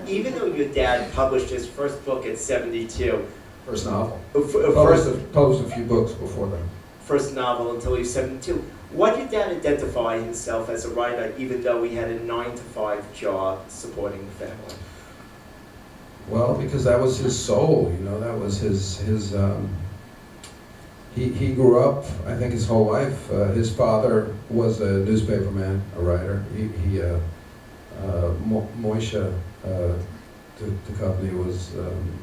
Even though your dad published his first book at 72, First novel. first Published a few books before that. first novel until he was 72, why did Dad identify himself as a writer even though he had a 9-to-5 job supporting the family? Well, because that was his soul, you know, that was he grew up, I think his whole life, his father was a newspaperman, a writer. Moishe Duchovny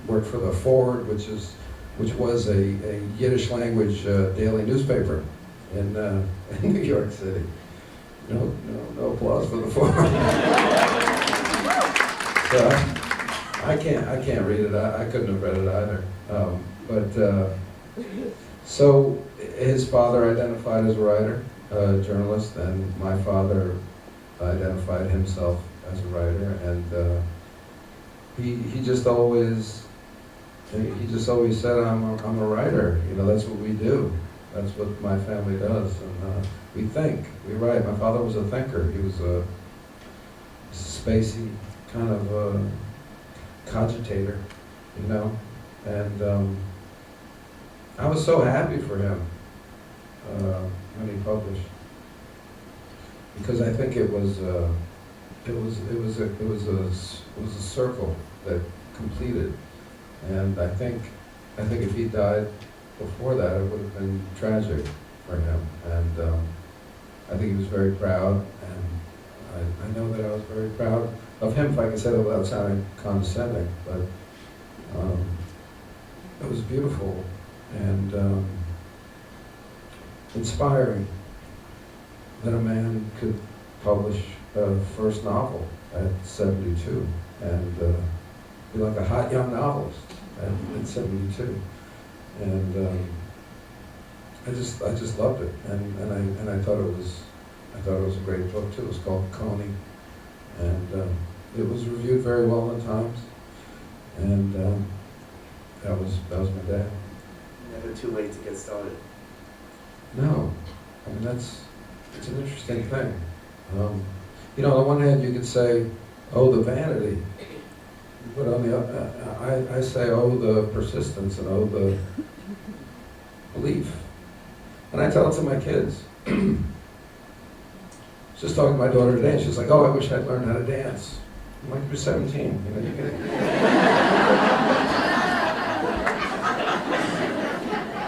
worked for the Forward, which was a Yiddish language daily newspaper in New York City. No applause for the Forward. So I can't read it. I couldn't have read it either. So his father identified as a writer, a journalist, and my father identified himself as a writer, and he just always said, I'm a writer. You know, that's what we do. That's what my family does, and we think, we write. My father was a thinker. He was a spacey kind of cogitator, you know, and I was so happy for him when he published, because I think it was a circle that completed, and I think if he died before that, it would have been tragic for him, and I think he was very proud, and I know that I was very proud of him, if I can say that without sounding condescending, but it was beautiful and inspiring that a man could publish a first novel at 72 and be like a hot young novelist at 72, and I just loved it, and I thought it was a great book too. It was called Coney, and it was reviewed very well in Times, and that was my dad. Never too late to get started. No, I mean it's an interesting thing. You know, on the one hand, you could say, "Oh, the vanity," but on the other, I say, "Oh, the persistence," and "Oh, the belief." And I tell it to my kids. I was just talking to my daughter today, and she's like, "Oh, I wish I'd learned how to dance." I'm like, "You're 17, you know, you can."